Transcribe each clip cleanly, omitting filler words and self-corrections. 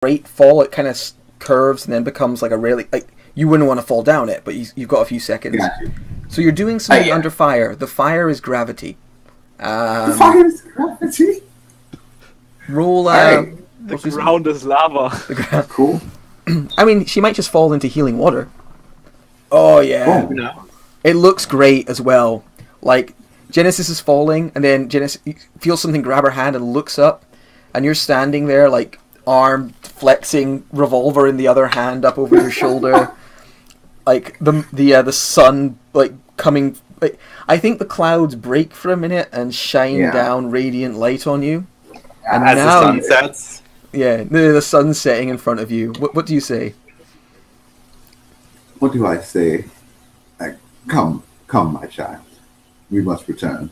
great fall. It kind of curves and then becomes like a really like you wouldn't want to fall down it, but you've got a few seconds. Gotcha. So you're doing something under fire. The fire is gravity. The fire is gravity. Roll. The ground is lava. Cool. I mean, she might just fall into healing water. Oh yeah. Oh, no. It looks great as well. Like Genesis is falling, and then Genesis feels something grab her hand and looks up, and you're standing there like arm flexing, revolver in the other hand up over your shoulder. Like the sun like coming. Like, I think the clouds break for a minute and shine down radiant light on you. And as now, the sun sets. Yeah, the sun's setting in front of you. What do you say? What do I say? Come, my child. We must return.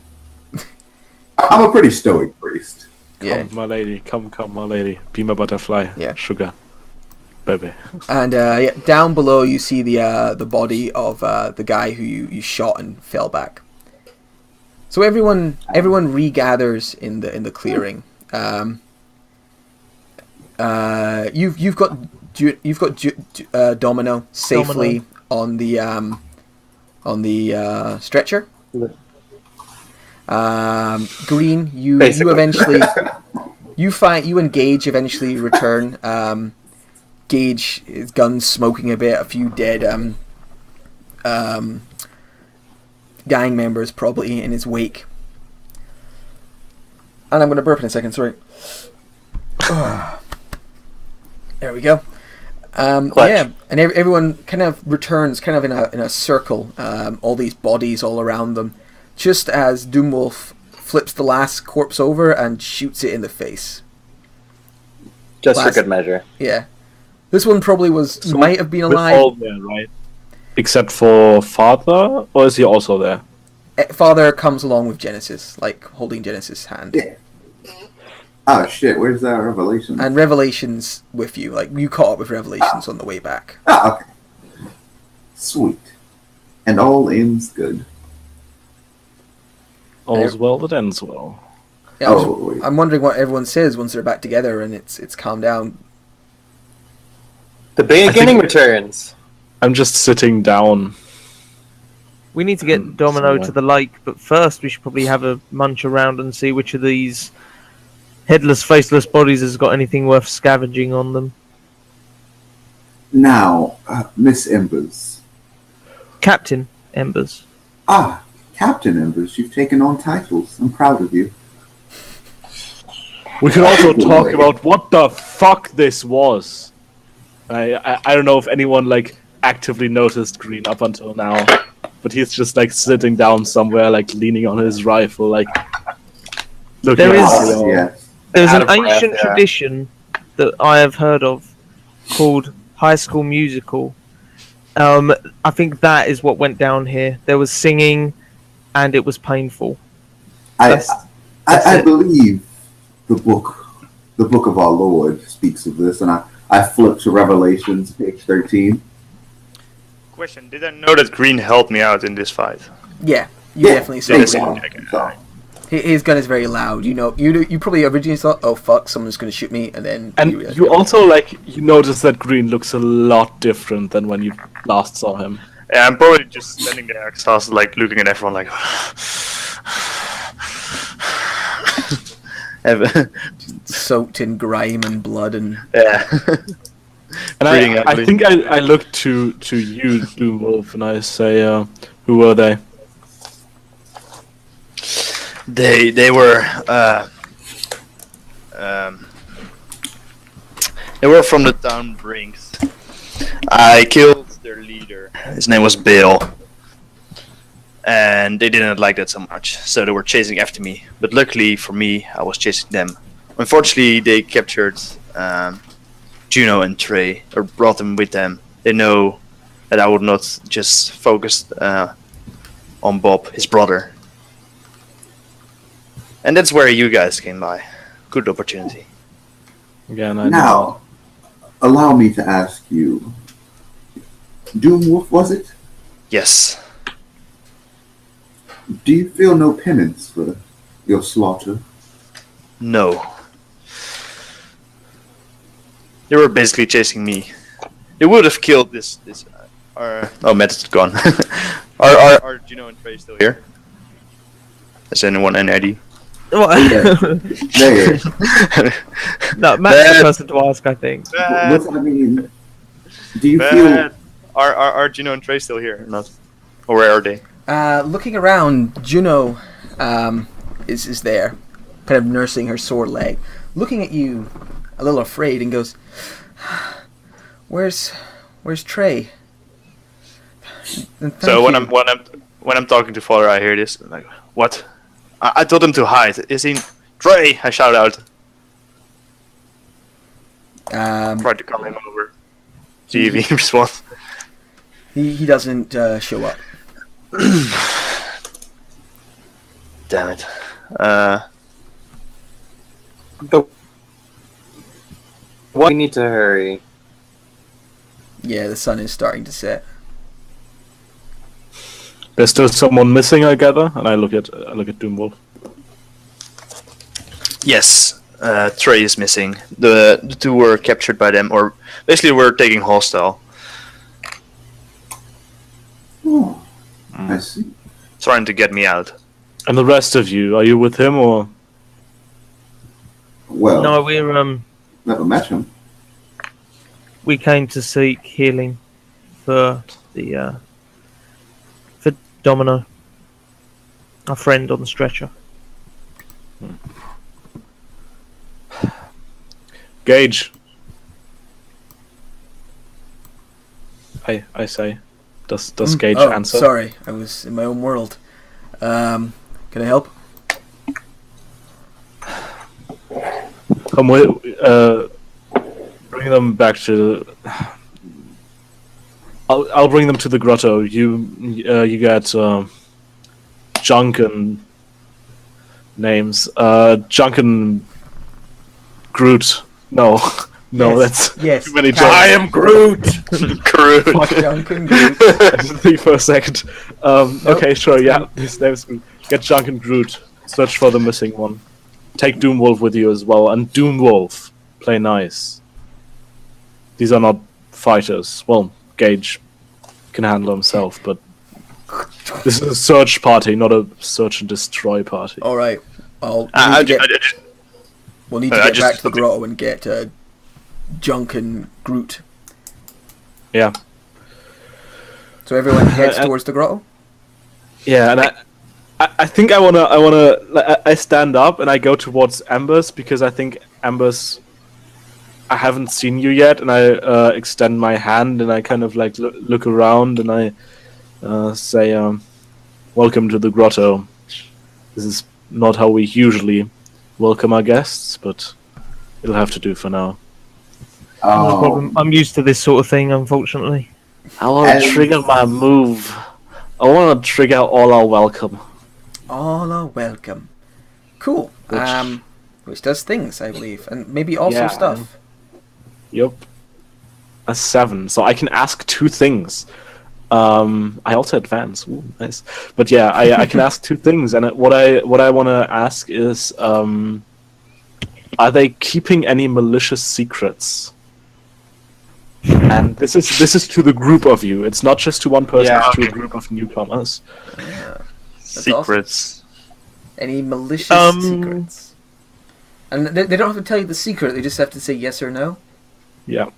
I'm a pretty stoic priest. Come, my lady. Come, my lady. Be my butterfly. Yeah. Sugar. Baby. And down below you see the body of the guy who you shot and fell back. So everyone regathers in the clearing. You've got Domino safely on the stretcher. Green, you eventually you engage eventually return. Gage, his gun's smoking a bit. A few dead gang members probably in his wake. And I'm going to burp in a second. Sorry. There we go. And everyone kind of returns, kind of in a circle. All these bodies all around them, just as Doom Wolf flips the last corpse over and shoots it in the face. Just for good measure. Yeah, this one probably might have been alive. All there, right? Except for Father, or is he also there? Father comes along with Genesis, like holding Genesis' hand. Yeah. Oh shit, where's that Revelation? And Revelation's with you, like you caught up with Revelations on the way back. Oh, okay. Sweet. And all ends good. All's well that ends well. Yeah, I'm wondering what everyone says once they're back together and it's calmed down. The beginning returns. I'm just sitting down. We need to get Domino to the lake, but first we should probably have a munch around and see which of these headless, faceless bodies has got anything worth scavenging on them. Now, Miss Embers. Captain Embers. Ah, Captain Embers, you've taken on titles. I'm proud of you. We can also talk about what the fuck this was. I don't know if anyone like actively noticed Green up until now, but he's just like sitting down somewhere, like leaning on his rifle, like looking at There's an ancient tradition that I have heard of called High School Musical. I think that is what went down here. There was singing, and it was painful. I believe the book of our Lord speaks of this, and I flipped to Revelations, page 13. Question: did I know that Green helped me out in this fight? Yeah, you definitely saw Green. His gun is very loud. You know, you probably originally thought, "Oh fuck, someone's going to shoot me," and then you also you notice that Green looks a lot different than when you last saw him. Yeah, I'm probably just standing there, exhausted, like looking at everyone, like soaked in grime and blood and And I think I look to you, Doom Wolf, and I say, who were they? They were from the town Brinks. I killed their leader. His name was Bill. And they didn't like that so much, so they were chasing after me. But luckily for me, I was chasing them. Unfortunately, they captured Juno and Trey, or brought them with them. They know that I would not just focus on Bob, his brother. And that's where you guys came by. Good opportunity. Again, now, allow me to ask you, Doom Wolf, was it? Yes. Do you feel no penance for your slaughter? No. They were basically chasing me. They would have killed this. Matt is gone. Are Juno and Trey still here? Is anyone an ID? What? There. No, Matt's the person to ask, I think. What's I mean? Do you feel? Are Juno and Trey still here or not? Or where are they? Looking around, Juno is there, kind of nursing her sore leg, looking at you, a little afraid, and goes, "Where's Trey?" So when I'm talking to Father, I hear this. I'm like, what? I told him to hide. Is he Trey? I shout out. Tried to call him over. See if he responds. He doesn't show up. Damn it. We need to hurry. Yeah, the sun is starting to set. There's still someone missing, I gather, and I look at Doom Wolf. Yes, Trey is missing. The two were captured by them, or basically were taking hostile. Oh, I see. Trying to get me out. And the rest of you, are you with him or? Well, No, we're never met him. we came to seek healing for the for Domino, our friend on the stretcher. Gage. I say. Does Gage answer? Sorry, I was in my own world. Can I help? Come with. Bring them back to. I'll bring them to the grotto. You get Junkin names. Junkin Groot. No, Yes, that's yes. too many. I am Groot. Groot. Duncan Groot. Think for a second. Okay, sure. Yeah, his name's Groot. Get Junkin Groot. Search for the missing one. Take Doom Wolf with you as well, and Doom Wolf, play nice. These are not fighters. Well, Gage can handle himself, but this is a search party, not a search and destroy party. All right. We'll I need to get just- back to the grotto and get Junkin Groot. Yeah, So everyone heads towards the grotto. yeah, and I think I stand up and I go towards Ambers because I think Ambers. I haven't seen you yet, and I extend my hand and I kind of like look around and I say, "Welcome to the grotto. This is not how we usually welcome our guests, but it'll have to do for now." No problem. I'm used to this sort of thing, unfortunately. I want to trigger my move. I want to trigger all our welcome. All are welcome. Cool. Which does things, I believe, and maybe also Yeah. stuff. Yup. A 7, so I can ask 2 things. I also advance. Ooh, nice. But yeah, I can ask 2 things, and what I want to ask is, are they keeping any malicious secrets? And this is to the group of you. It's not just to one person. Yeah, it's to a okay. group of newcomers. Secrets. Any malicious secrets? And they don't have to tell you the secret. They just have to say yes or no. Yeah.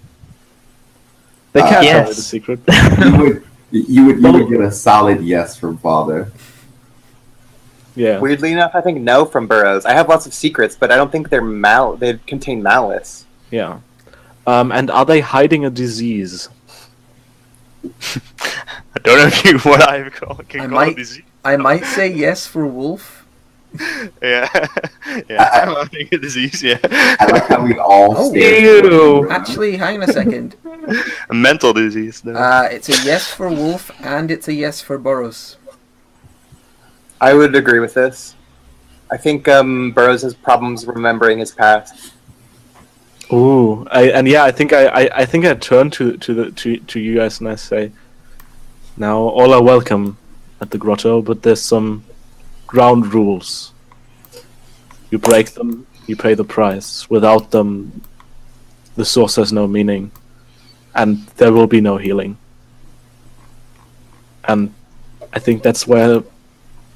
They can't tell you Yes. the secret. You would get a solid yes from Father. Yeah. Weirdly enough, I think no from Burroughs. I have lots of secrets, but I don't think they contain malice. Yeah. And are they hiding a disease? I don't know what I can call might- disease. I might say yes for Wolf. Yeah, yeah. I think a disease. Yeah, I like how we all Oh, stare. ew. Actually, hang on a second. a mental disease. No. It's a yes for Wolf and it's a yes for Burroughs. I would agree with this. I think Burroughs has problems remembering his past. Ooh, I think I turn to you guys and I say, now all are welcome at the grotto, but there's some ground rules. You break them, you pay the price. Without them, the source has no meaning, and there will be no healing. And I think that's where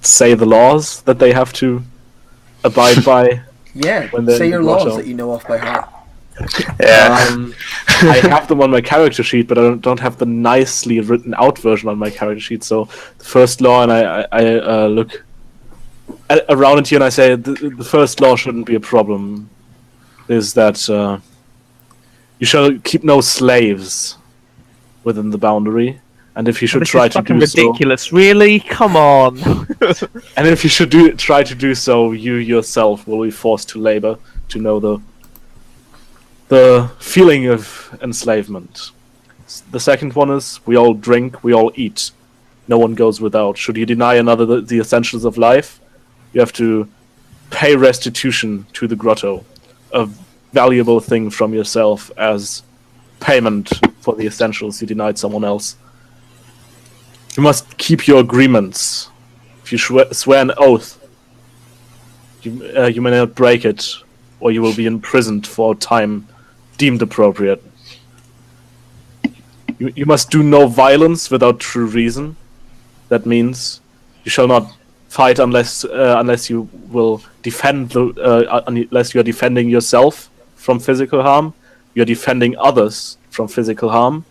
say the laws that they have to abide by. Yeah, when they're say in your the laws grotto. that you know off by heart. Yeah. I have them on my character sheet, but I don't have the nicely written out version on my character sheet. So the first law, and I look around it here and I say the first law shouldn't be a problem. Is that you shall keep no slaves within the boundary, and if you should This try is to fucking do so, ridiculous. Really? Come on. and if you should try to do so, you yourself will be forced to labor to know the feeling of enslavement. The second one is we all drink, we all eat. No one goes without. Should you deny another the essentials of life, you have to pay restitution to the grotto, a valuable thing from yourself as payment for the essentials you denied someone else. You must keep your agreements. If you swear an oath, you may not break it, or you will be imprisoned for a time deemed appropriate. You must do no violence without true reason. That means you shall not fight unless you will defend unless you are defending yourself from physical harm. You are defending others from physical harm.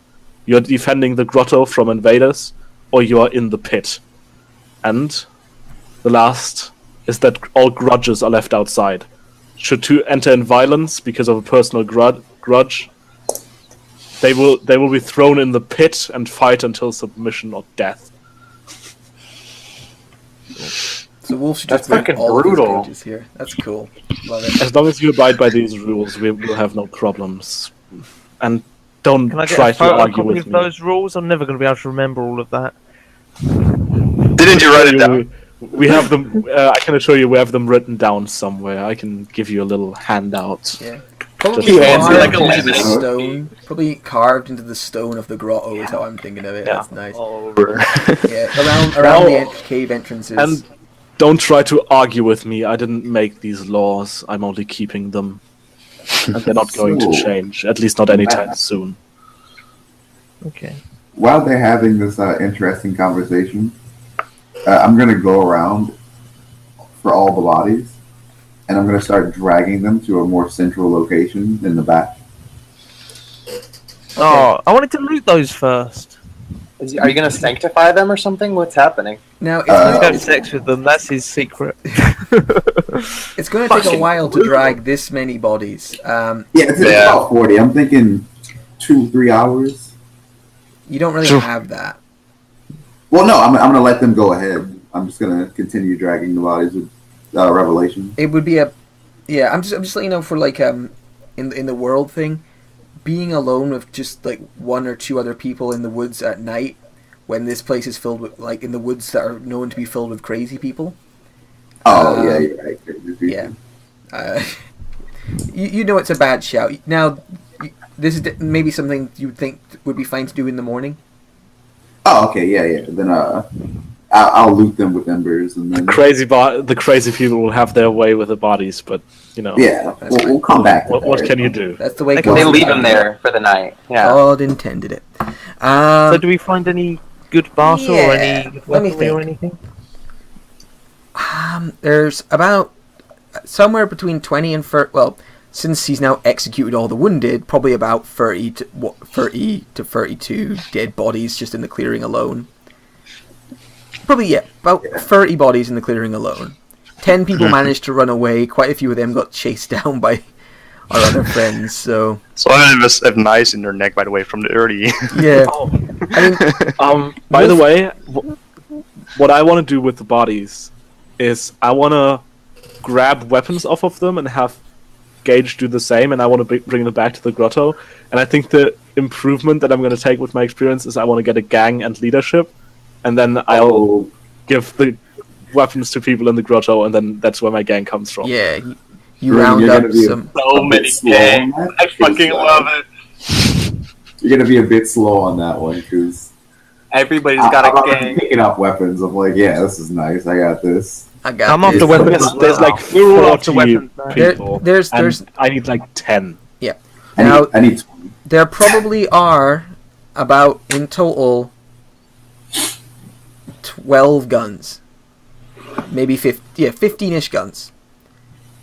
You are defending the grotto from invaders, or you are in the pit. And the last is that all grudges are left outside. Should two enter in violence because of a personal grudge, they will be thrown in the pit and fight until submission or death. So Wolf should just That's break fucking all of his brutal. pages here. That's cool. Love it. As long as you abide by these rules, we will have no problems. And don't Can I get try a to photo argue copy with of me. those rules? I'm never going to be able to remember all of that. Didn't you write it down? We have them. I can assure you, we have them written down somewhere. I can give you a little handout. Yeah. Probably Just- Yeah, carved like a into the lemon. stone. Probably carved into the stone of the grotto is how I'm thinking of it. Yeah. That's nice. All over. Yeah, around the cave entrances. And don't try to argue with me. I didn't make these laws. I'm only keeping them, and they're not going to So- change. At least not anytime soon. Okay. While they're having this interesting conversation, I'm going to go around for all the bodies, and I'm going to start dragging them to a more central location in the back. Oh, I wanted to loot those first. Are you going to sanctify them or something? What's happening? Now it's He's Uh, got sex with them. That's his secret. it's going to take a fucking while to brutal. drag this many bodies. Yeah, it's Yeah. about 40. I'm thinking 2-3 hours. You don't really Sure. have that. Well, no, I'm going to let them go ahead. I'm just going to continue dragging the bodies with Revelation. It would be yeah. I'm just letting you know for like in the world thing, being alone with just like one or two other people in the woods at night, when this place is filled with like in the woods that are known to be filled with crazy people. Oh, yeah, you're right. Yeah. You know it's a bad shout. Now, this is maybe something you would think would be fine to do in the morning. Oh, okay, yeah. Then I'll loot them with embers, and then The crazy people will have their way with the bodies, but you know, yeah, That's we'll come back. to what that. can you do? That's the way They God They leave intended them it. there for the night. Yeah. God intended it. So do we find any good barter or yeah, any good let me weaponry or think. anything? There's about somewhere between 20 and 30. Well, since he's now executed all the wounded, probably about 30 to 32 dead bodies just in the clearing alone. Probably, yeah, about 30 bodies in the clearing alone. 10 people managed to run away. Quite a few of them got chased down by our other friends. So So I have knives in their neck, by the way, from the early. yeah, Oh. I mean, By the way, what I want to do with the bodies is I want to grab weapons off of them and have Gage do the same, and I want to bring them back to the grotto. And I think the improvement that I'm going to take with my experience is I want to get a gang and leadership, and then I'll Oh, give the weapons to people in the grotto, and then that's where my gang comes from. yeah, you You're round gonna up be a- some. So a bit slow on that, 'cause, it. You're gonna be a bit slow on that one because Everybody's got a gang. picking up weapons. I'm like, yeah, this is nice. I got this. I got I'm after this. weapons as There's well. like We're all after 40 weapons now. There- people, there's- and I need like 10. Now, I need 20. there probably are about, in total, 12 guns. Maybe 15-ish guns.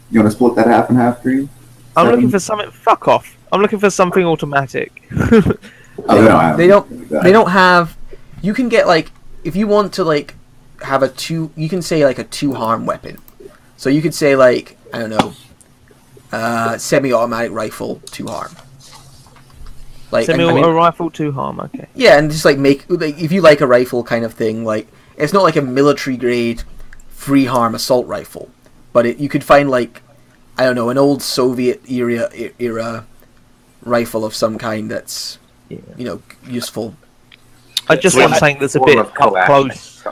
You want to split that half and half, Green? I'm 7? looking for something. Fuck off! I'm looking for something automatic. Oh, they don't have. They don't have. You can get like, if you want to like have a 2. You can say like a 2-harm weapon. So you could say like, I don't know, semi-automatic rifle 2-harm. Like Semi-auto rifle 2-harm. Okay. Yeah, and just like make like, if you like a rifle kind of thing, like it's not like a military grade 3-harm assault rifle, but you could find like, I don't know, an old Soviet era rifle of some kind that's useful. I just want something that's a bit up close.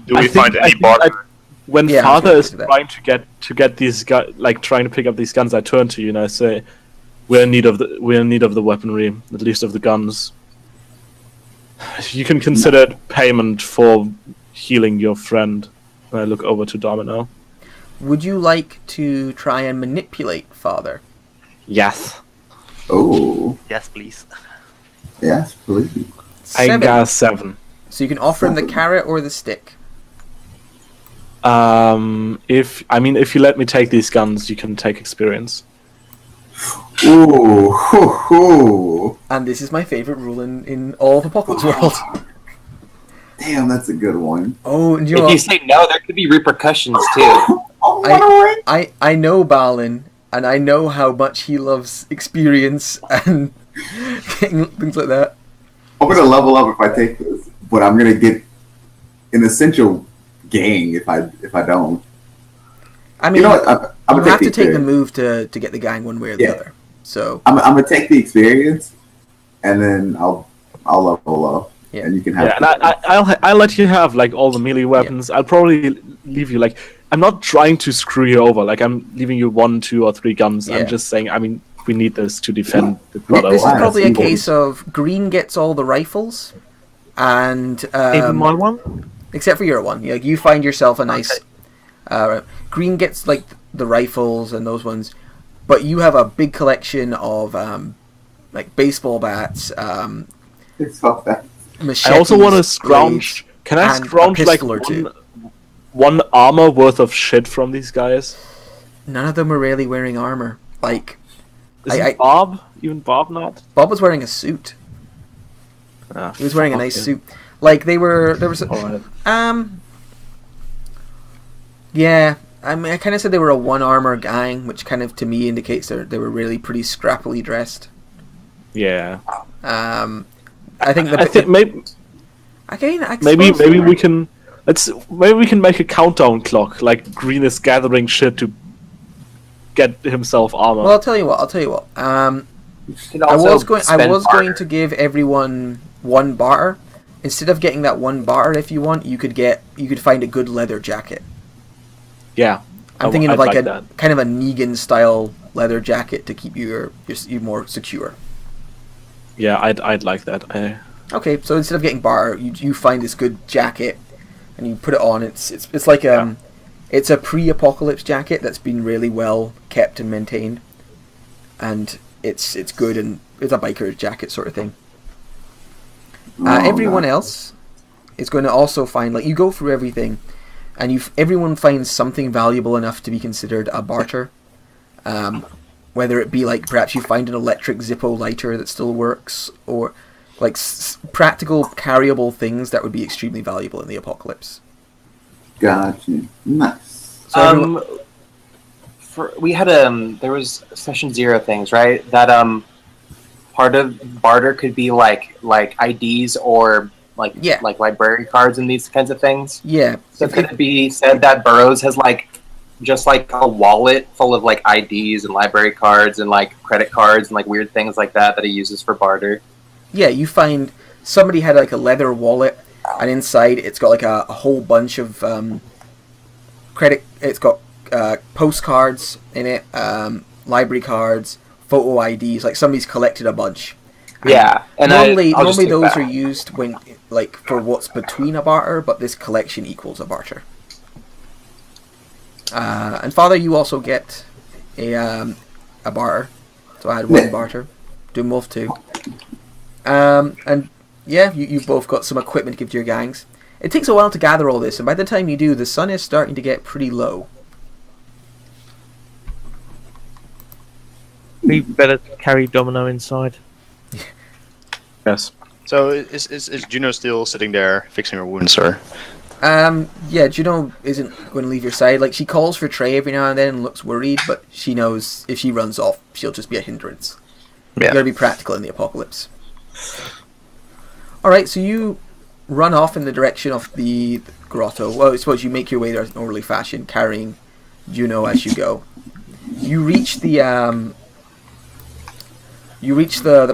Do we find any barter? When Father is trying to get these guys, like trying to pick up these guns, I turn to you and I say, we're in need of the weaponry, at least of the guns. You can consider it payment for healing your friend. And I look over to Domino. Would you like to try and manipulate Father? Yes. Oh. Yes, please. Yes, please. 7. I got 7. So you can offer him the carrot or the stick. If you let me take these guns, you can take experience. Ooh, hoo, hoo. And this is my favorite rule in all of Apocalypse World. Damn, that's a good one. Oh, and If you say no, there could be repercussions too. I know Balin, and I know how much he loves experience and things like that. I'm gonna level up if I take this, but I'm gonna get an essential gang if I don't. I mean, you know what? you have to take the move to get the gang one way or the other. So I'm gonna take the experience, and then I'll level up. Yeah. And you can have. Yeah, and I'll let you have like all the melee weapons. Yeah. I'll probably leave you like, I'm not trying to screw you over. Like I'm leaving you 1, 2, or 3 guns. Yeah. I'm just saying. I mean, we need this to defend the Grotto. This is probably a case of Green gets all the rifles, and even my one, except for your one. Like you find yourself a nice. Green gets like the rifles and those ones, but you have a big collection of like baseball bats. Baseball bats. I also want to scrounge. Can I scrounge like one armor worth of shit from these guys? None of them are really wearing armor. Like, Bob? Even Bob not? Bob was wearing a suit. He was wearing a nice suit. Like there was. Yeah, I mean, I kind of said they were a 1-armor gang, which kind of to me indicates they were really pretty scrappily dressed. Yeah. I think maybe we can make a countdown clock. Like Green is gathering shit to get himself armor. Well, I'll tell you what. I was going to give everyone 1 barter. Instead of getting that 1 barter, if you want, you could find a good leather jacket. Yeah, I'm thinking of like a kind of a Negan style leather jacket to keep you more secure. Yeah, I'd like that. Okay, so instead of getting barter, you find this good jacket, and you put it on. It's like it's a pre-apocalypse jacket that's been really well kept and maintained, and it's good, and it's a biker's jacket sort of thing. Everyone else is going to also find, like, you go through everything, and everyone finds something valuable enough to be considered a barter. Whether it be like perhaps you find an electric Zippo lighter that still works, or like practical carryable things that would be extremely valuable in the apocalypse. Gotcha. Nice. So we had there was session 0 things, right? That part of barter could be like IDs or like library cards and these kinds of things. Yeah. So could it be said that Burroughs has just like a wallet full of like IDs and library cards and like credit cards and like weird things like that he uses for barter? Yeah, you find somebody had like a leather wallet, and inside it's got like a whole bunch of credit. It's got postcards in it, library cards, photo IDs. Like somebody's collected a bunch. Yeah, and normally those are used when like for what's between a barter, but this collection equals a barter. And Father, you also get a barter. So I had 1 barter. Doom Wolf 2. And yeah, you've both got some equipment to give to your gangs. It takes a while to gather all this, and by the time you do, the sun is starting to get pretty low. We better carry Domino inside. Yes. So is Juno still sitting there fixing her wounds, or? Yeah, Juno isn't going to leave your side. Like, she calls for Trey every now and then and looks worried, but she knows if she runs off, she'll just be a hindrance. Yeah. You gotta be practical in the apocalypse. Alright, so you run off in the direction of the grotto. Well, I suppose you make your way there in orderly fashion, carrying Juno as you go. You reach the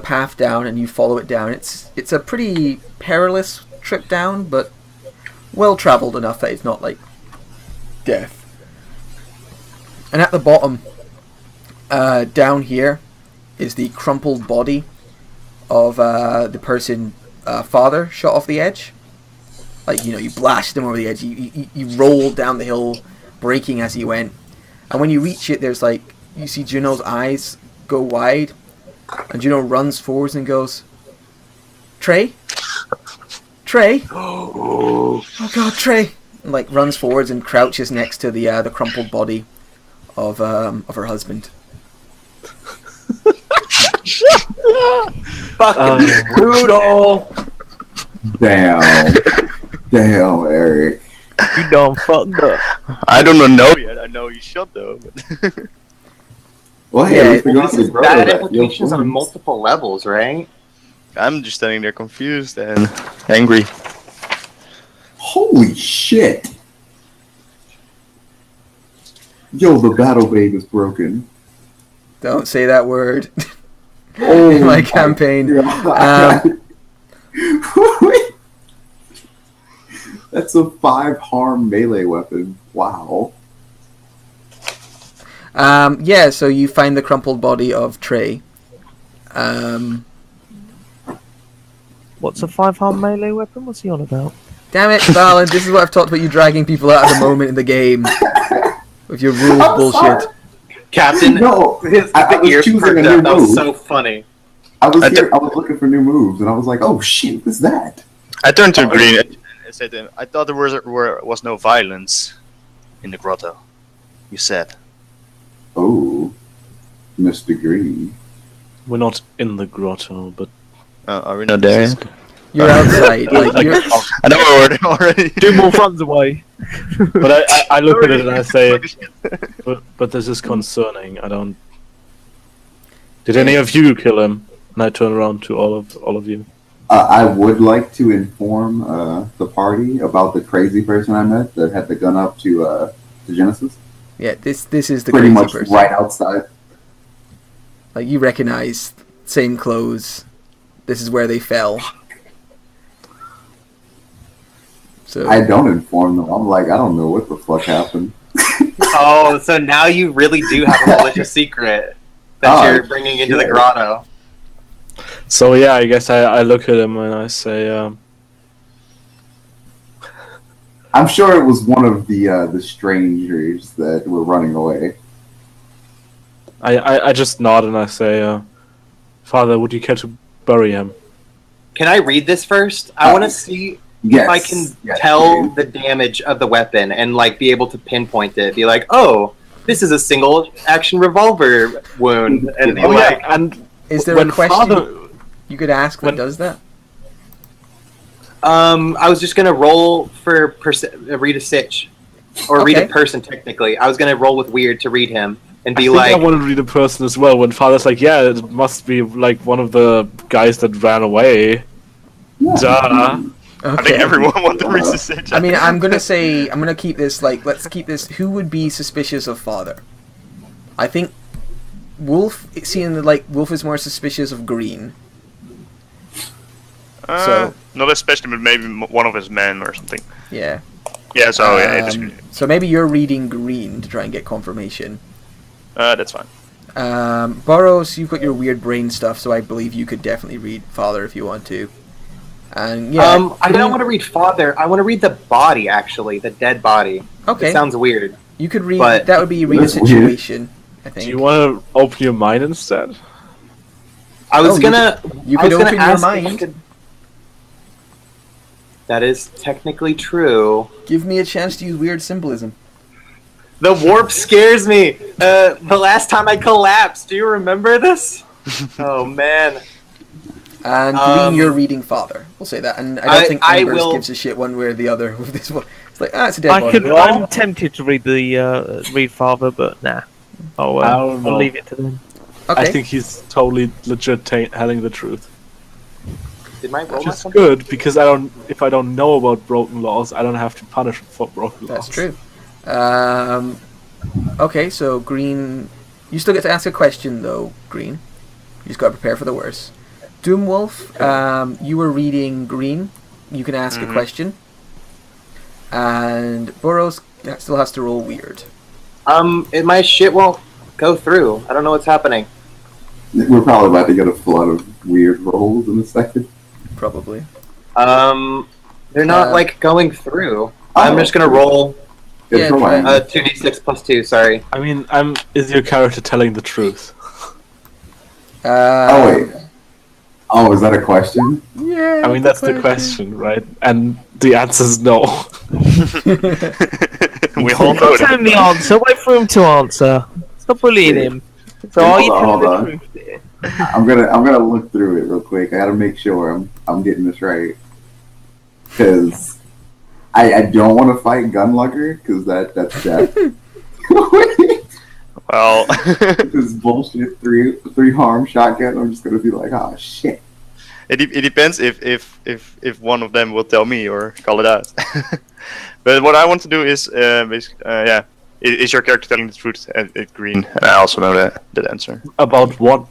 path down and you follow it down. It's a pretty perilous trip down, but well travelled enough that it's not like death. And at the bottom, down here, is the crumpled body of the person father shot off the edge. Like, you know, you blasted him over the edge. You rolled down the hill, breaking as he went. And when you reach it, there's like, you see Juno's eyes go wide, and Juno runs forwards and goes, Trey? Trey? Oh god, Trey! And like runs forwards and crouches next to the crumpled body of her husband. Fucking brutal. Damn, Eric. You done fucked up. I don't know yet. I know you shot though. But Well, hey, Yeah, at least we got This is the bad Grotto back. implications Yo, on multiple levels, right? I'm just standing there confused and angry. Holy shit! Yo, the battle babe is broken. Don't say that word Oh in my campaign. God. That's a 5 harm melee weapon. Wow. Yeah, so you find the crumpled body of Trey. What's a 5-harm melee weapon? What's he on about? Damn it, Balin, this is what I've talked about you dragging people out at the moment in the game. With your rules bullshit. Captain, No, I was ears choosing a perked new up. That was move. so funny. I was looking for new moves, and I was like, "Oh shit, what's that?" I turned to Green and said to him, I thought there was no violence in the grotto. You said. Oh, Mr. Green. We're not in the grotto, but Are we not there yet? You're outside. Like, you're, I know we're already. 2 more runs away. but I look at it and I say, but this is concerning. I don't. Did any of you kill him? And I turn around to all of you. I would like to inform the party about the crazy person I met that had the gun up to Genesis. yeah, this is the Pretty crazy much person. right outside. Like, you recognize, same clothes. This is where they fell. So I don't inform them. I'm like, I don't know what the fuck happened. Oh, so now you really do have a malicious secret that you're bringing into the grotto. So yeah, I guess I look at him and I say, I'm sure it was one of the strangers that were running away. I just nod and I say, Father, would you care to bury him? Can I read this first? I want to see if I can tell the damage of the weapon and like be able to pinpoint it. Be like, oh, this is a single action revolver wound, and be like, and is there a question you could ask that does that? I was just gonna roll for read a sitch, or read a person. Technically, I was gonna roll with weird to read him and be like, I want to read a person as well. When Father's like, yeah, it must be like one of the guys that ran away. Yeah. Duh. Okay. I think everyone wants to read the sitch. I mean, I'm gonna keep this like, let's keep this. Who would be suspicious of Father? I think Wolf. Seeing like Wolf is more suspicious of Green. So not especially, but maybe one of his men or something. Yeah. Yeah. So yeah, so maybe you're reading Green to try and get confirmation. that's fine. Burrows, you've got your weird brain stuff, so I believe you could definitely read Father if you want to. And yeah, I don't want to read Father. I want to read the body, actually, the dead body. Okay. It sounds weird. You could read. But that would be read a that's weird. situation. I think. Do you want to open your mind instead? I was gonna. You could open your mind. That is technically true. Give me a chance to use weird symbolism. The warp scares me. The last time I collapsed, do you remember this? Oh man. And Green, you're reading Father. We'll say that. And I don't think Embers gives a shit one way or the other with this one. It's like, it's a dead body. I'm tempted to read Father, but nah. I'll leave it to them. Okay. I think he's totally legit telling the truth. Did my roll Which is good, because if I don't know about broken laws, I don't have to punish him for broken laws. That's true. Okay, so Green... You still get to ask a question, though, Green. You just got to prepare for the worst. Doom Wolf, you were reading Green. You can ask a question. And Burrows still has to roll weird. My shit won't go through. I don't know what's happening. We're probably about to get a flood of weird rolls in a second. Probably. They're not, going through. I'm just gonna roll... 2d6 plus 2, sorry. I mean, is your character telling the truth? Wait. Oh, is that a question? Yeah. I mean, that's the question, right? And the answer is no. We all know Tell him the answer. Wait for him to answer. Stop bullying him. So are you telling the truth here? I'm gonna look through it real quick. I gotta make sure I'm getting this right. Because I don't want to fight Gunlucker, because that's death. Well, this bullshit three harm shotgun. I'm just gonna be like, oh shit. It depends if one of them will tell me or call it out. But what I want to do is is your character telling the truth at Green? And I also know that answer. About what?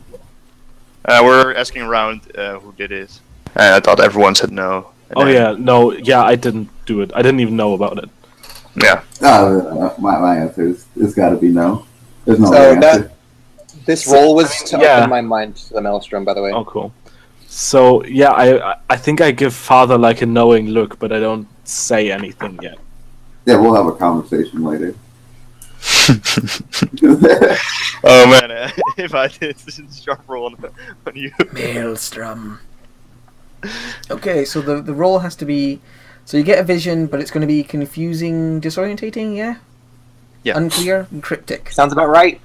We're asking around who did it. And I thought everyone said no. I didn't do it. I didn't even know about it. Yeah. My answer is got to be no. There's no so answer. This roll was to open my mind to the Maelstrom, by the way. Oh, cool. So, I think I give Father a knowing look, but I don't say anything yet. Yeah, we'll have a conversation later. Oh man, if I did sharp roll on you. Maelstrom. Okay, so the roll has to be... So you get a vision, but it's going to be confusing, disorientating, yeah? Yeah. Unclear and cryptic. Sounds about right.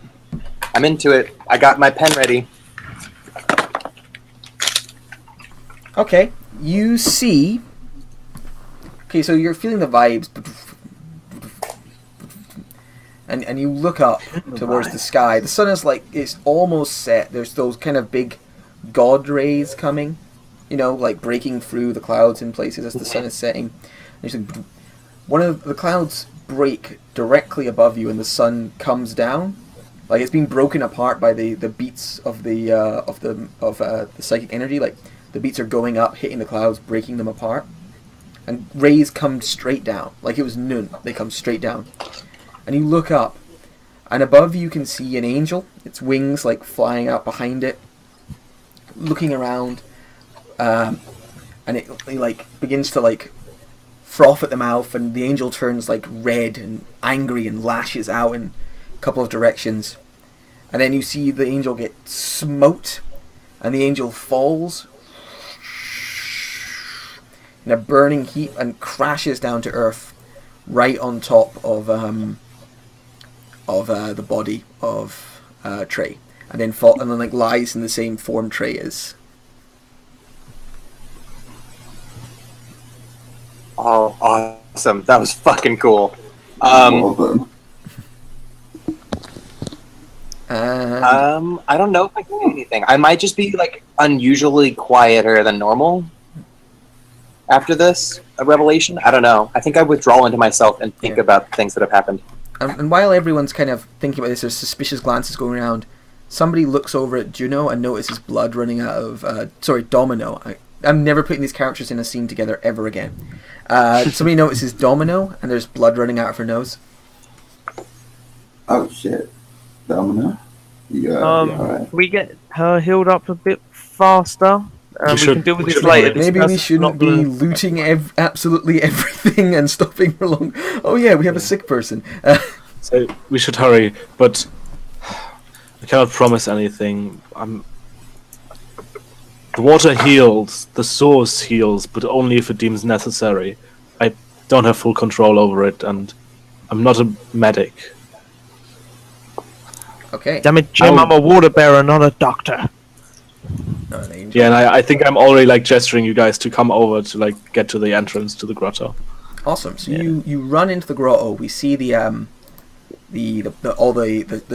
I'm into it. I got my pen ready. Okay, you see... Okay, so you're feeling the vibes. And you look up towards the sky. The sun is it's almost set. There's those kind of big god rays coming. Breaking through the clouds in places as the sun is setting. And one of the clouds break directly above you, and the sun comes down. It's being broken apart by the beats of the psychic energy. The beats are going up, hitting the clouds, breaking them apart. And rays come straight down, like it was noon. They come straight down. And you look up, and above you can see an angel. Its wings flying out behind it, looking around. And it begins to froth at the mouth, and the angel turns red and angry and lashes out in a couple of directions. And then you see the angel get smote, and the angel falls in a burning heap and crashes down to earth, right on top of the body of Trey, and then lies in the same form Trey is. Oh, awesome! That was fucking cool. Well done. I don't know if I can do anything. I might just be unusually quieter than normal after this revelation. I don't know. I think I withdraw into myself and think about things that have happened. And while everyone's kind of thinking about this, there's suspicious glances going around. Somebody looks over at Juno and notices blood running out of... Domino. I'm never putting these characters in a scene together ever again. Somebody notices Domino, and there's blood running out of her nose. Oh shit. Domino? Right. We get her healed up a bit faster. We can deal with this later. Maybe we shouldn't be looting absolutely everything and stopping for long. Oh yeah, we have a sick person. So we should hurry, but I cannot promise anything. The water heals, the source heals, but only if it deems necessary. I don't have full control over it, and I'm not a medic. Okay. Damn it, Jim, I'm a water bearer, not a doctor. Not an angel. Yeah, and I think I'm already like gesturing you guys to come over to like get to the entrance to the grotto. Awesome. So you run into the grotto. We see the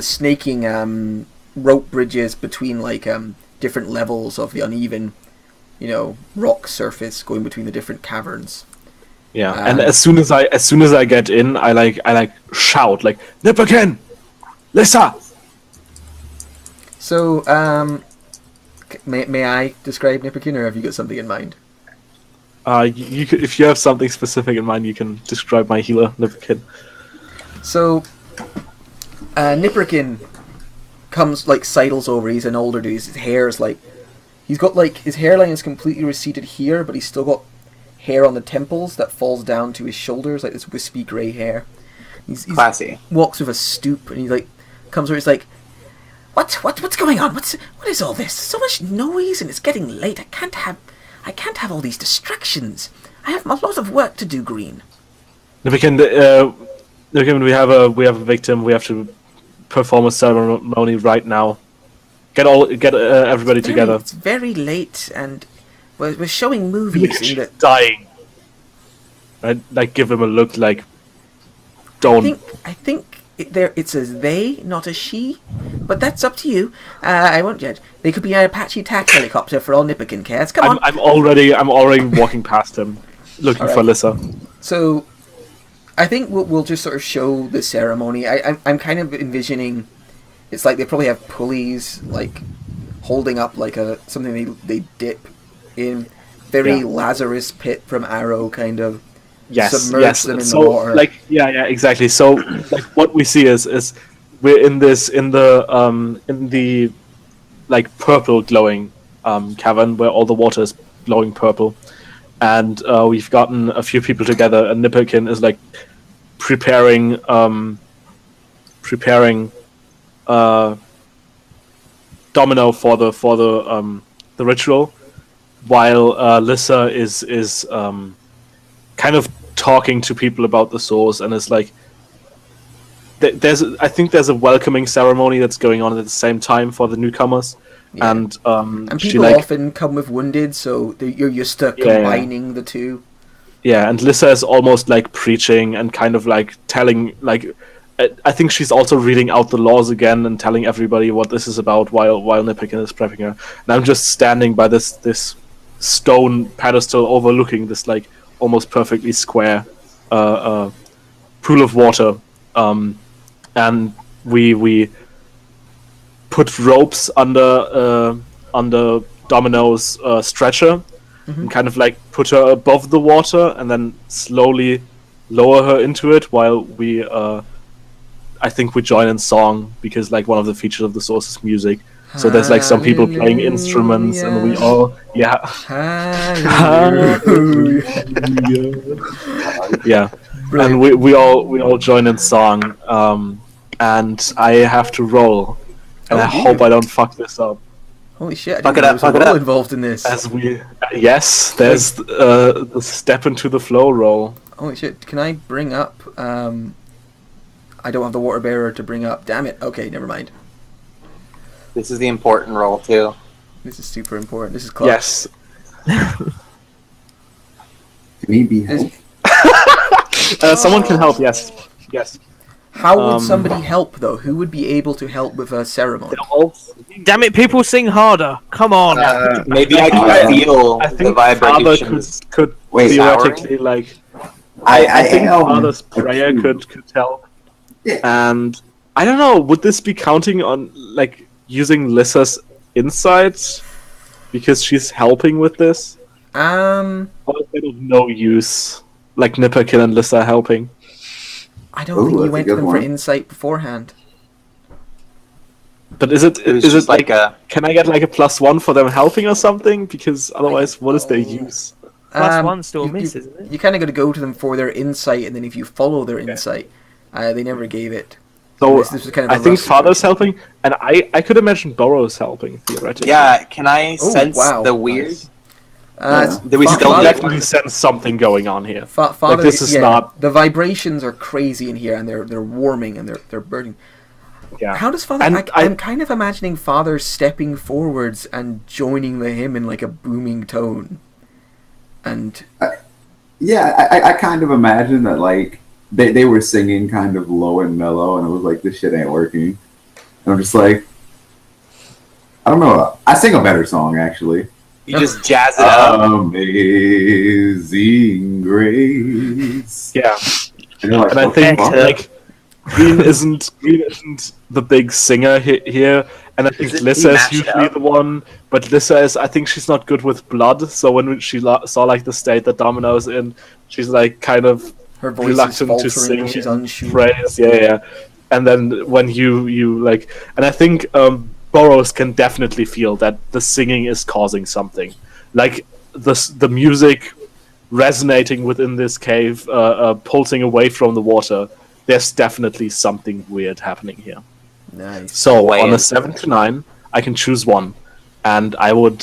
snaking rope bridges between like different levels of the uneven, rock surface going between the different caverns. Yeah, and as soon as I get in, I shout like Nipperkin, Lissa. So may I describe Nipperkin, or have you got something in mind? You could, if you have something specific in mind, you can describe my healer, Nipperkin. So Nipperkin comes sidles over. He's an older dude. His hair is he's got his hairline is completely receded here, but he's still got hair on the temples that falls down to his shoulders, like this wispy grey hair. He's classy. Walks with a stoop, and he comes over. He's like, what's going on? What is all this? So much noise, and it's getting late. I can't have all these distractions. I have a lot of work to do, Green. Nipperkin, we have a victim. We have to perform a ceremony right now. Get everybody together. It's very late, and we're showing movies. She's dying. I'd give him a look like, don't. I think it's a they, not a she, but that's up to you. I won't judge. They could be an Apache attack helicopter for all Nipperkin cares. Come on. I'm already walking past him, looking for Lissa. So, I think we'll just sort of show the ceremony. I'm kind of envisioning, it's like they probably have pulleys, holding up something they dip in. Very Lazarus Pit from Arrow kind of. Submerge them in the water. Exactly. So what we see is we're in the purple glowing cavern where all the water is glowing purple, and we've gotten a few people together, and Nipperkin is preparing domino for the ritual, while Lissa is kind of talking to people about the source, and it's I think there's a welcoming ceremony that's going on at the same time for the newcomers, and people often come with wounded, so you're used to combining the two. Yeah, and Lissa is almost preaching and kind of telling I think she's also reading out the laws again and telling everybody what this is about while Nipperkin is prepping her. And I'm just standing by this stone pedestal overlooking this almost perfectly square pool of water, and we put ropes under Domino's stretcher, and kind of put her above the water and then slowly lower her into it while we I think we join in song, because one of the features of the source is music. So there's some people playing instruments, and we all and we all join in song, and I have to roll, and I hope I don't fuck this up. Holy shit! Fuck it up! Involved in this. There's the step into the flow roll. Holy shit! Can I bring up? I don't have the water bearer to bring up. Damn it! Okay, never mind. This is the important role too. This is super important. This is clutch. Yes. Can he be helped? Someone can help. Yes. How would somebody help though? Who would be able to help with a ceremony? Damn it! People sing harder. Come on. Maybe I can feel the vibrations. Could theoretically I think Father's prayer could help. Yeah. And I don't know. Would this be counting on using Lissa's insights because she's helping with this? Or is it of no use? Nipperkin and Lissa helping. I don't think you went to them for insight beforehand. But is it can I get a +1 for them helping or something? Because otherwise, what is their use? +1 still a miss, isn't it? You kind of got to go to them for their insight, and then if you follow their insight, they never gave it. So this was kind of I think Father's helping, and I could imagine Burrow's helping theoretically. Yeah, can I sense the weird? Nice. Do we still definitely sense something going on here. Father, like this is not. The vibrations are crazy in here, and they're warming and they're burning. Yeah. How does Father? I'm kind of imagining Father stepping forwards and joining the hymn in like a booming tone, and I kind of imagine that like they were singing kind of low and mellow, and it was like this shit ain't working, and I'm just like, I don't know. I sing a better song actually. You just jazz it up. Amazing Grace. Yeah. And I think like Green isn't the big singer here, and I think Lissa is usually the one. But Lissa is, I think she's not good with blood. So when she saw like the state that Domino's in, she's like kind of her voice reluctant is to sing. She's unsure. Praise, yeah. And then when you like, and I think Burrows can definitely feel that the singing is causing something, like the music resonating within this cave, pulsing away from the water. There's definitely something weird happening here. Nice. So on a 7 to 9, I can choose one, and I would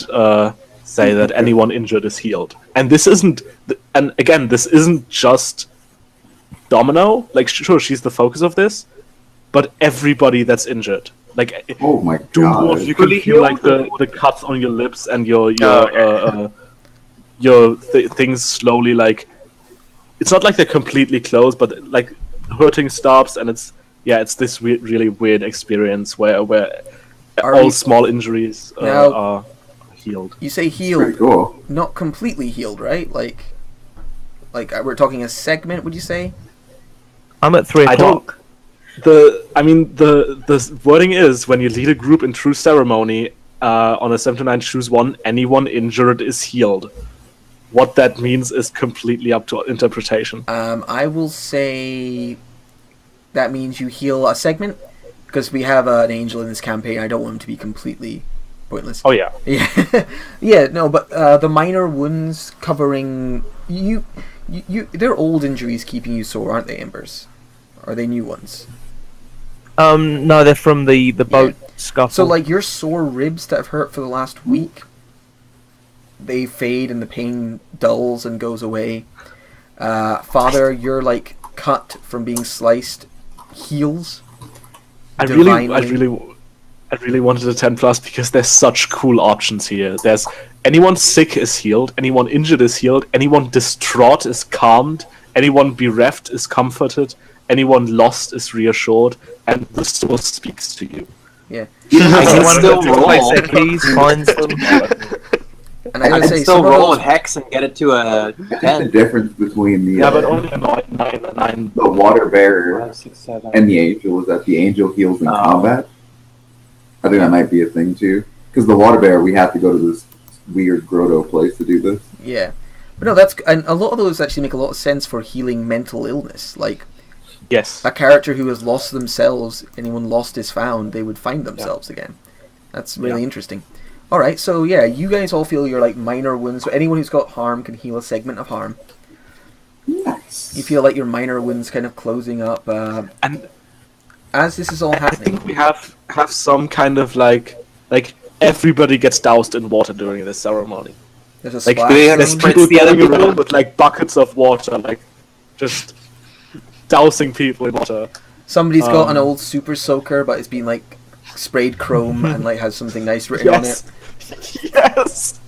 say that anyone injured is healed. And this isn't, and again, this isn't just Domino. Like, sure, she's the focus of this, but everybody that's injured. Like, oh my god, Doom Wolf, you can feel like the cuts on your lips and your things slowly like. It's not like they're completely closed, but like. Hurting stops, and it's this really weird experience where all small injuries are healed. You say healed, cool. Not completely healed, right? Like we're talking a segment. Would you say? I'm at 3 o'clock. The wording is when you lead a group in true ceremony on a 7 to 9, choose one. Anyone injured is healed. What that means is completely up to interpretation. I will say that means you heal a segment, because we have an angel in this campaign. I don't want him to be completely pointless. Oh yeah. Yeah. No, but the minor wounds covering you, they're old injuries keeping you sore, aren't they, Embers? Or are they new ones? No, they're from the boat scuffle. So like your sore ribs that have hurt for the last week, they fade and the pain dulls and goes away. Father, you're like cut from being sliced heals. I really wanted a 10 plus because there's such cool options here. There's anyone sick is healed, anyone injured is healed, anyone distraught is calmed, anyone bereft is comforted, anyone lost is reassured, and the source speaks to you. Yeah. Anyone still roll. Their keys, finds them. And I can still roll a hex and get it to a 10. The difference between the but only a 9. The water bearer 5, 6, 7. and the angel is that the angel heals in combat. I think that might be a thing too, because the water bearer we have to go to this weird grotto place to do this. Yeah, but no, and a lot of those actually make a lot of sense for healing mental illness. Like, yes, a character who has lost themselves, anyone lost is found, they would find themselves again. That's really interesting. Alright, so yeah, you guys all feel your like minor wounds. So anyone who's got harm can heal a segment of harm. Nice. You feel like your minor wounds kind of closing up. And as this is all happening, I think we have some kind of like everybody gets doused in water during this ceremony. There's a like splash. there's people going around with like buckets of water, like just dousing people in water. Somebody's got an old super soaker, but it's been like sprayed chrome and like has something nice written on it. Yes.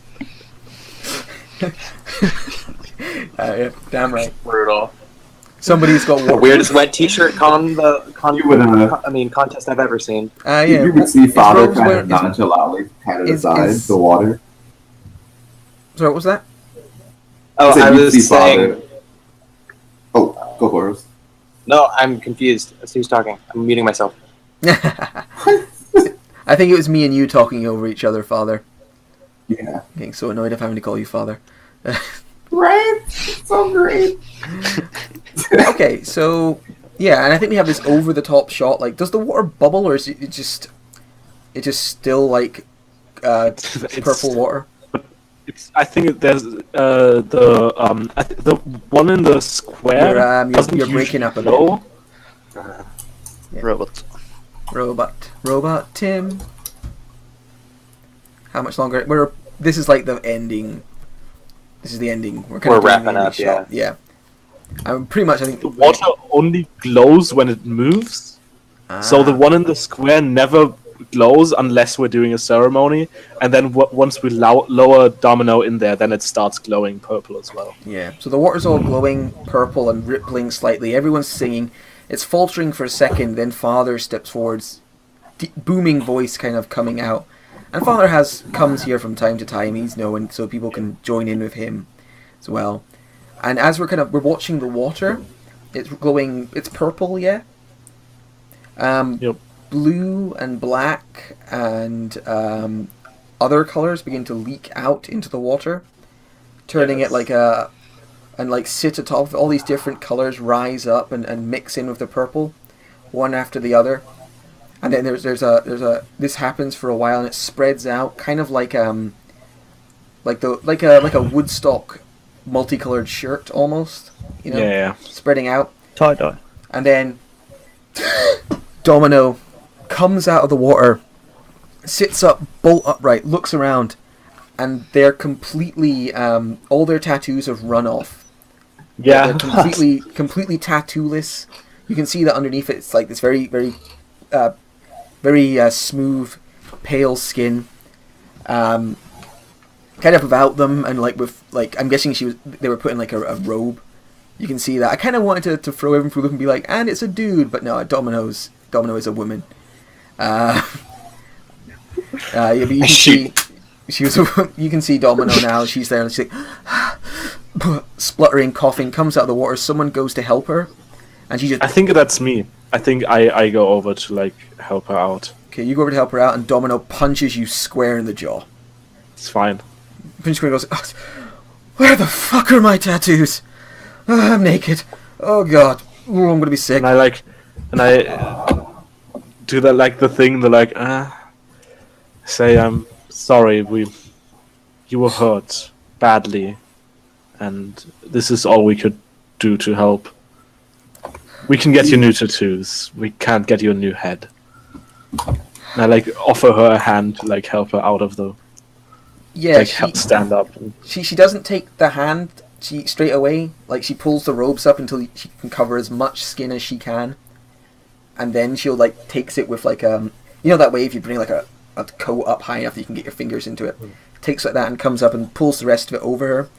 Yeah, damn right. Brutal. Somebody's got the weirdest wet T-shirt contest I've ever seen. You would see Father kind of nonchalantly pat it aside the water. Sorry, what was that? Oh, I was saying. Oh, go for it. No, I'm confused. As who's talking? I'm muting myself. I think it was me and you talking over each other, Father. Yeah. Getting so annoyed of having to call you Father. Right? So great. Okay, so yeah, and I think we have this over-the-top shot. Like, does the water bubble, or is it just still like purple water? I think there's the one in the square. You're breaking up a bit. Yeah. Robot Tim. How much longer? This is like the ending. This is the ending. We're wrapping up. Yeah. Yeah. Pretty much. I think the water only glows when it moves. So the one in the square never glows unless we're doing a ceremony, and then once we lower Domino in there, then it starts glowing purple as well. Yeah. So the water's all glowing purple and rippling slightly. Everyone's singing. It's faltering for a second. Then Father steps forwards, booming voice kind of coming out. And Father comes here from time to time. He's known, so people can join in with him as well. And as we're watching the water, it's glowing. It's purple, yeah. Yep. Blue and black and other colors begin to leak out into the water, turning it sit atop of all these different colors, rise up and mix in with the purple, one after the other. And then there's a this happens for a while and it spreads out, kind of like a Woodstock multicolored shirt almost, spreading out. Tie-dye. And then Domino comes out of the water, sits up bolt upright, looks around, and they're completely all their tattoos have run off. Yeah, they're completely tattoo-less. You can see that underneath it's like this very smooth, pale skin, kind of about them, and I'm guessing they were putting a robe. You can see that. I kind of wanted to throw everyone through the loop and be like, and it's a dude, but no, Domino is a woman. But you can see you can see Domino now. She's there and she's like spluttering, coughing, comes out of the water. Someone goes to help her, and she just. I think that's me. I think I go over to help her out. Okay, you go over to help her out, and Domino punches you square in the jaw. It's fine. Punch square goes. Where the fuck are my tattoos? I'm naked. Oh god. Ooh, I'm gonna be sick. And I do that the thing. Say I'm sorry. You were hurt badly, and this is all we could do to help. We can get you new tattoos. We can't get you a new head. And I offer her a hand to help her out of the. Yeah, help stand up. She doesn't take the hand. She straight away she pulls the robes up until she can cover as much skin as she can, and then she'll takes it with that way if you bring a coat up high enough that you can get your fingers into it. Takes that and comes up and pulls the rest of it over her.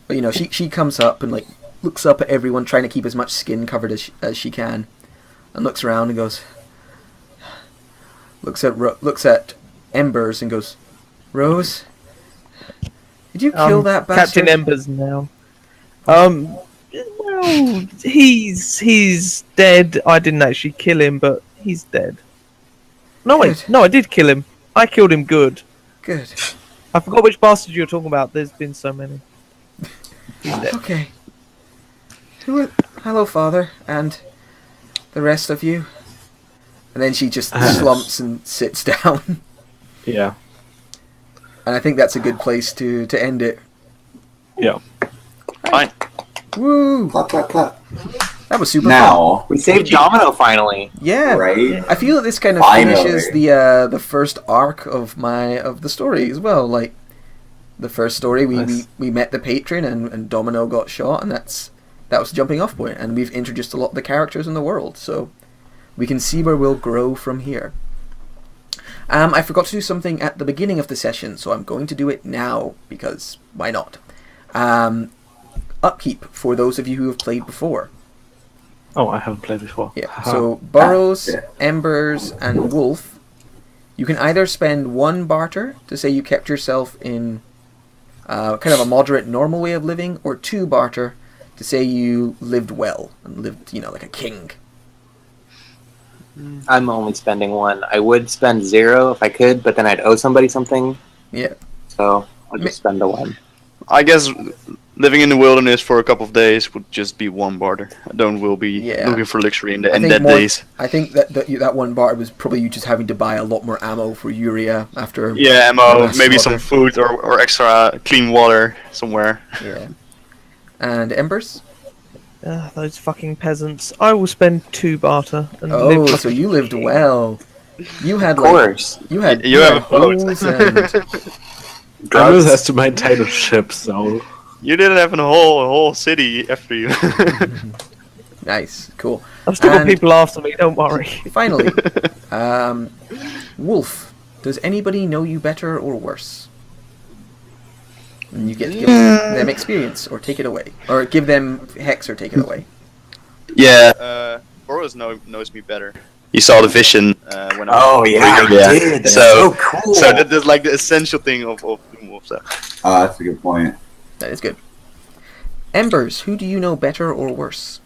But she comes up and looks up at everyone, trying to keep as much skin covered as she can, and looks around and goes. Looks at Embers and goes, Rose. Did you kill that bastard? Captain Embers now. Well, he's dead. I didn't actually kill him, but he's dead. No, wait. No, I did kill him. I killed him good. Good. I forgot which bastard you were talking about. There's been so many. He's dead. Okay. Hello, Father, and the rest of you. And then she just slumps and sits down. Yeah. And I think that's a good place to end it. Yeah. Fine. Woo! Clap, clap, clap. That was super Now, we saved Domino finally. Yeah. Right? I feel that this kind of finishes the first arc of the story as well. The first story, we met the patron and Domino got shot, and that was the jumping off point, and we've introduced a lot of the characters in the world, so we can see where we'll grow from here. I forgot to do something at the beginning of the session, so I'm going to do it now, because why not? Upkeep for those of you who have played before. Oh, I haven't played before. Yeah. So Burrows, Embers, and Wolf, you can either spend 1 barter to say you kept yourself in kind of a moderate, normal way of living, or 2 barter to say you lived well and lived, like a king. I'm only spending 1. I would spend 0 if I could, but then I'd owe somebody something. Yeah. So I'll just spend the 1. I guess living in the wilderness for a couple of days would just be 1 barter. I will be looking for luxury in dead days. I think that 1 barter was probably you just having to buy a lot more ammo for Yuria after. Yeah, ammo, maybe some food or extra clean water somewhere. Yeah. And Embers? Those fucking peasants. I will spend 2 barter. And So you lived well. You had Of course. You had have a boat. holes and Drugs has to maintain a ship, so You didn't have a whole city after you. nice, cool. I've still got And people after me. Don't worry. finally, Wolf. Does anybody know you better or worse? And you get to give them experience or take it away, or give them hex or take it away. Yeah, Boros knows me better. He saw the vision when I was He did. That's so cool. So that is like the essential thing of Doom Wolf. So. That's a good point. That is good. Embers, who do you know better or worse?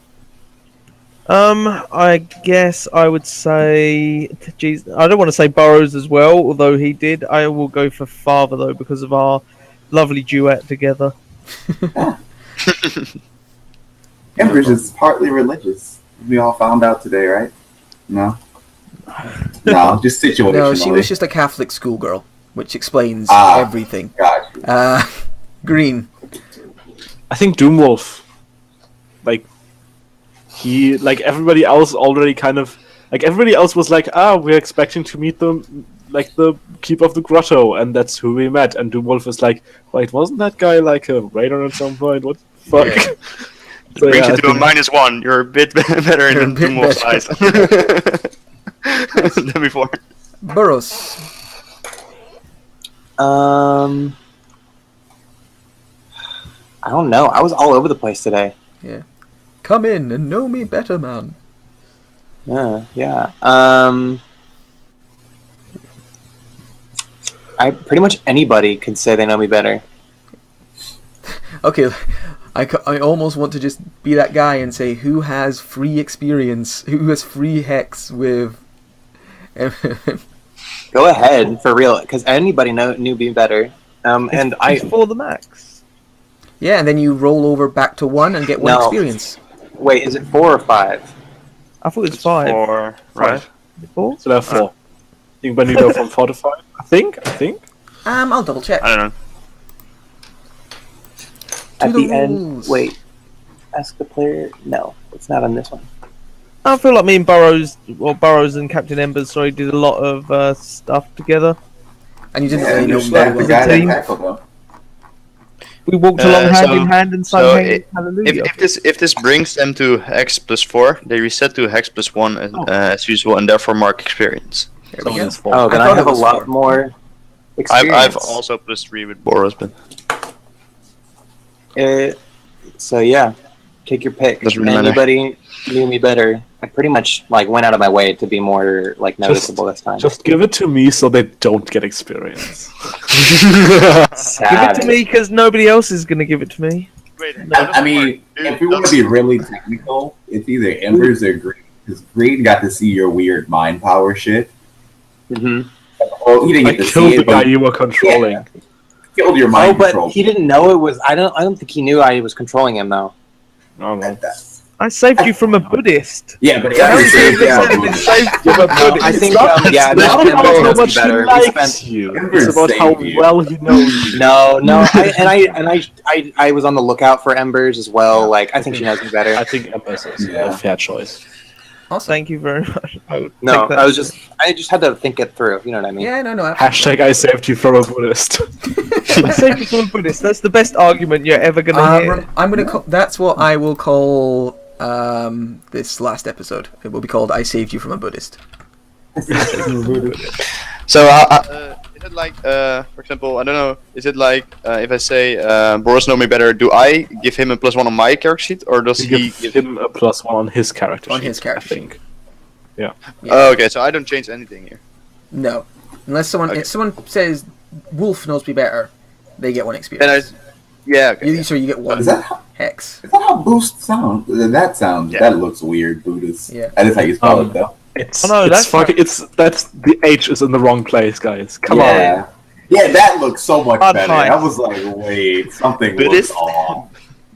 I guess I would say, geez, I don't want to say Burrows as well, although he did. I will go for Father though because of our lovely duet together. Embers is partly religious. We all found out today, right? No? No, just situationally. No, she was just a Catholic schoolgirl, which explains everything. Gotcha. Green. I think Doom Wolf, like everybody else already kind of everybody else was like, we're expecting to meet them the keeper of the grotto, and that's who we met. And Doom Wolf is like, wait, wasn't that guy like a raider at some point? What the fuck? Yeah. So, brings you to a -1. You're a bit better in Doom Wolf's eyes than before. Burros. I don't know. I was all over the place today. Yeah. Come in and know me better, man. Yeah. I pretty much anybody can say they know me better. Okay, I almost want to just be that guy and say who has free experience, who has free hex with. Go ahead, for real, because anybody knew me better. And it's for the max. Yeah, and then you roll over back to 1 and get 1 experience. Wait, is it 4 or 5? I thought it was 5. 4, right? 4? So there are 4. I think when you go from 4 to 5. I think. I'll double check. I don't know. At the end, wait. Ask the player. No, it's not on this one. I feel like me and Burrows and Captain Embers, did a lot of stuff together. And you didn't really know the guy that tackled them. We walked along hand in hand and sang hallelujah. If this brings them to hex +4, they reset to hex +1 as usual, and therefore mark experience. There we go. Oh, then I have a lot more experience. I've also +3 with Boros, but so yeah, take your pick. Doesn't really Anybody knew me better. I pretty much went out of my way to be more noticeable this time. Just give it to me so they don't get experience. Sad. Give it to me because nobody else is going to give it to me. wait, I mean, if we want to be really technical, it's either Embers or Green. Because Green got to see your weird mind power shit. Mm-hmm. Well, he didn't I get to killed see the it, guy but you were controlling. Yeah. Killed your mind control. But he didn't know it was. I don't think he knew I was controlling him though. Oh, no. I saved you from a Buddhist. Yeah, but I saved from a Buddhist. I think It's that's not about how Embers much he better. likes you. It's about how well he knows you. No. I was on the lookout for Embers as well. I think she knows me better. I think Embers is a fair choice. Awesome. Thank you very much. I just had to think it through. You know what I mean? Yeah, no. Hashtag I saved you from a Buddhist. I saved you from a Buddhist. That's the best argument you're ever gonna hear. I'm gonna. That's what I will call this last episode. It will be called "I Saved You from a Buddhist." So, is it like, for example, I don't know, is it like, if I say, Boros know me better, do I give him a +1 on my character sheet, or does he give him a +1 on his character sheet? On his character I think. Yeah. Oh, okay, so I don't change anything here. No, unless someone says Wolf knows me better, they get 1 experience. Okay. So you get 1 hex. Is that how boost sounds? That looks weird, Buddhist. Yeah. That is how you spell it, though. That's the H is in the wrong place, guys. Come on. Yeah, that looks so much better. I was like, wait, something looks off.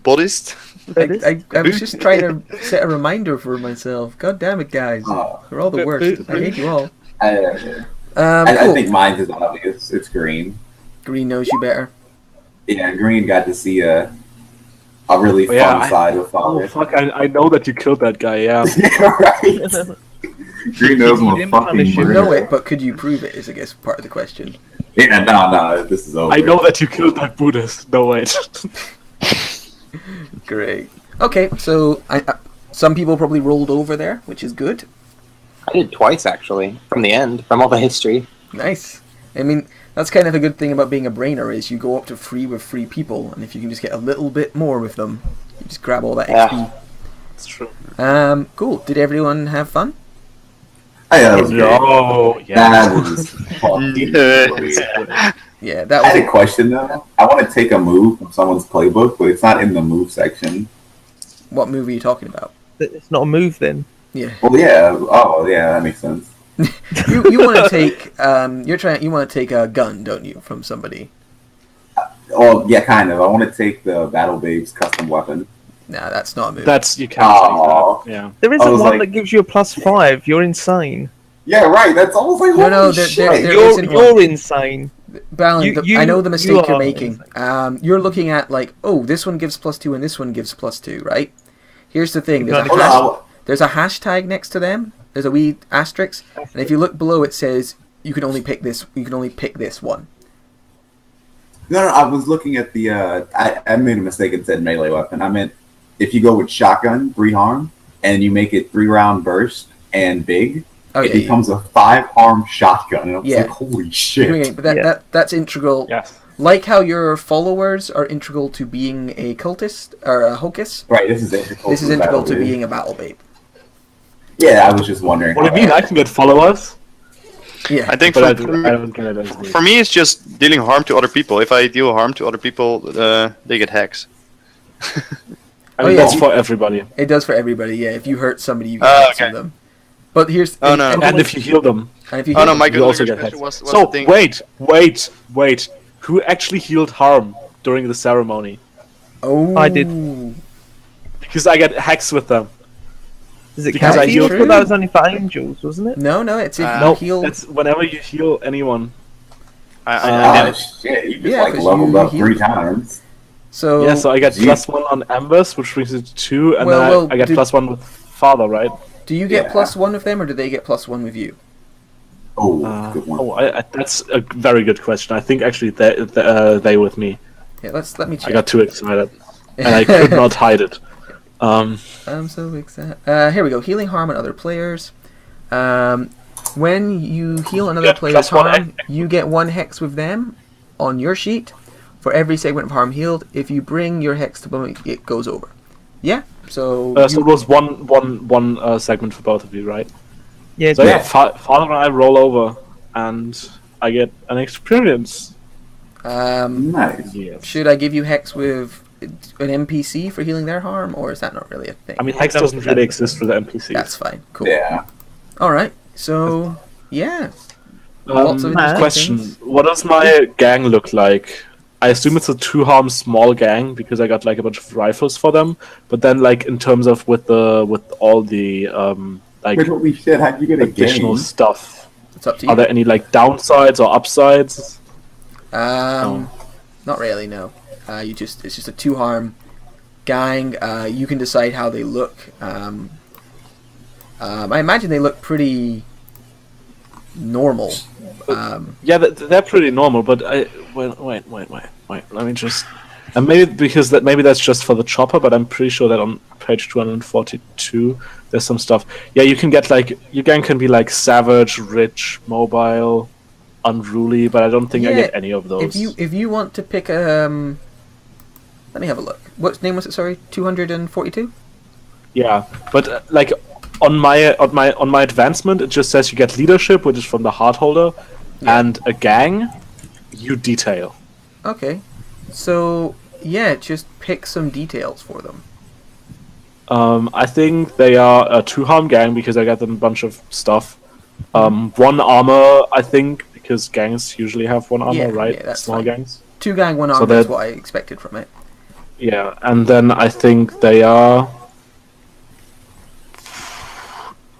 Buddhist? I was just trying to set a reminder for myself. God damn it, guys! You're all the worst. I hate you all. I Cool. think mine is obvious. It's Green. Green knows you better. Yeah, Green got to see a really fun side of Father. Oh fuck! I know that you killed that guy. Yeah. Yeah, right. Green knows my fucking You murder. know it, but could you prove it? Is I guess part of the question. Yeah, no, this is over. I know that you killed that Buddhist. No wait. Great. Okay, so some people probably rolled over there, which is good. I did twice actually, from the end, from all the history. Nice. I mean, that's kind of a good thing about being a brainer is you go up to 3 with 3 people, and if you can just get a little bit more with them, you just grab all that XP. That's true. Cool. Did everyone have fun? Hey, that was great. Oh, yeah. That was fucking great. Yeah, that I was had a question though. I want to take a move from someone's playbook, but it's not in the move section. What movie are you talking about? It's not a move then. Yeah. Well, yeah. Oh, yeah, that makes sense. you want to take you want to take a gun, don't you, from somebody? Oh, yeah, kind of. I want to take the Battle Babe's custom weapon. Nah, that's not a move. That's you can't take that. Yeah. There isn't was one like- that gives you a +5. You're insane. Yeah, right. That's almost like No, holy there shit. isn't one. You're insane. Balin, You- I know the you mistake you're are making. You're looking at like, oh, this one gives +2 and this one gives +2, right? Here's the thing: there's a Hold on. there's a hashtag next to them. There's a wee asterisk, and if you look below, it says you can only pick this. You can only pick this one. No, I was looking at the. I made a mistake and said melee weapon. I meant if you go with shotgun, 3 harm, and you make it 3-round burst and big, it becomes a 5 harm shotgun. And I was like, holy shit! Okay, but that's integral. Yes. Like how your followers are integral to being a cultist or a hocus. Right. This is integral. This is integral to being a battle babe. Yeah, I was just wondering. What do you mean? I can get followers. Yeah. I think But I for, don't get it as me. for me, it's just dealing harm to other people. If I deal harm to other people, they get hacks. I mean, yeah. that's for everybody. It does for everybody. Yeah, if you hurt somebody, you Oh, can hurt okay. them. But here's Oh, no. And if you heal them. and if you Oh heal no, them- my You good also luck get special hacks. was So the thing. wait. Who actually healed harm during the ceremony? Oh, I did. Because I get hacks with them. Does it Because count I for you? healed- I thought that was only for angels, wasn't it? No, it's if you No, heal. that's whenever you heal anyone. I Oh did it. shit! You just Yeah, like 'cause leveled you up healed. 3 times. So Yeah, so I get Gee. +1 on Embers, which brings it to 2, and Well, then I get did- +1 with Father, right? do you get Yeah. +1 with them, or do they get +1 with you? Oh, good one. That's a very good question. I think actually they with me. Yeah, let me check. I got too excited, and I could not hide it. I'm so excited. Here we go. Healing harm on other players. When you heal another Get player's +1 harm, you get 1 hex with them on your sheet for every segment of harm healed. If you bring your hex to them, it goes over. Yeah. So. So it was one segment for both of you, right? Yeah. So yeah, Father and I roll over, and I get an experience. Nice. Yes. Should I give you hex with an NPC for healing their harm, or is that not really a thing? I mean, Hex doesn't really exist for the NPCs. That's fine. Cool. Yeah. All right. So yeah. Lots of interesting question: things. what does my gang look like? I assume it's a 2-harm small gang because I got like a bunch of rifles for them. But then, like in terms of with all the like Wait, holy shit! How'd you get a additional game? stuff, It's up to you. are there any like downsides or upsides? Not really. No. It's just a 2-harm gang. You can decide how they look. I imagine they look pretty normal. Yeah, they're pretty normal. But wait. Let me just. And maybe that's just for the chopper, but I'm pretty sure that on page 242 there's some stuff. Yeah, you can get like your gang can be like savage, rich, mobile, unruly, but I don't think I get any of those. If you want to pick let me have a look. What name was it? Sorry, 242. Yeah, but like on my advancement, it just says you get leadership, which is from the heart holder, and a gang. You detail. Okay, so yeah, just pick some details for them. I think they are a 2-harm gang because I got them a bunch of stuff. 1 armor, I think, because gangs usually have 1 armor, right? Yeah, that's Small fine. gangs. 2 gang, 1 So armor. That's that- what I expected from it. Yeah, and then I think they are.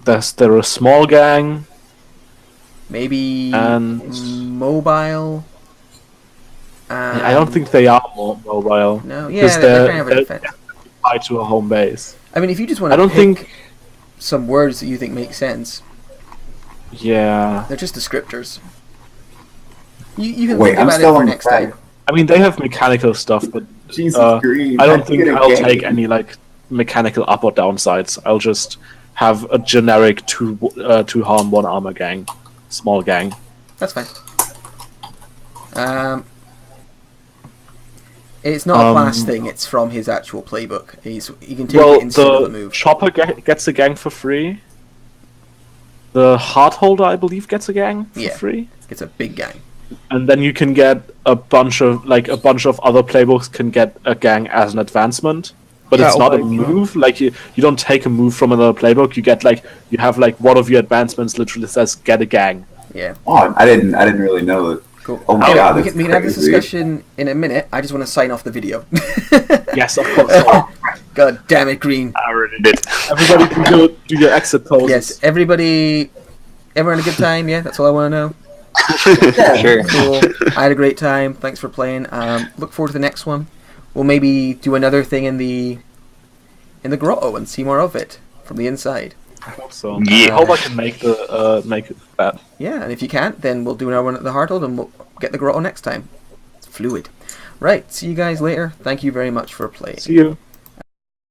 They're a small gang. Maybe And- mobile. I don't think they are more mobile. No, 'Cause yeah, they're kind of a defense. tied to a home base. I mean, if you just want to, I don't think some words that you think make sense. Yeah. They're just descriptors. You can Wait, think I'm about it still for on the next time. I mean, they have mechanical stuff, but Jesus Green. I don't think I'll take any like mechanical up or down sides. I'll just have a generic two harm, one armor gang, small gang. That's fine. It's not a class thing. It's from his actual playbook. You can take it instead of a move. Chopper gets a gang for free. The Heart Holder, I believe, gets a gang for free. It's a big gang. And then you can get a bunch of other playbooks can get a gang as an advancement, but it's not a move. Like you don't take a move from another playbook. You have one of your advancements literally says get a gang. Yeah. Oh, I didn't really know that. Cool. Oh my god, we can have this discussion in a minute. I just want to sign off the video. Yes, of course. God damn it, Green. I already did. Everybody can do your exit poses. Yes, everyone had a good time. Yeah, that's all I want to know. Sure. Cool. I had a great time. Thanks for playing. Look forward to the next one. We'll maybe do another thing in the grotto and see more of it from the inside. I hope so. Yeah. I hope I can make that. Yeah, and if you can't, then we'll do another one at the Hearthold and we'll get the grotto next time. It's fluid. Right, see you guys later. Thank you very much for playing. See you.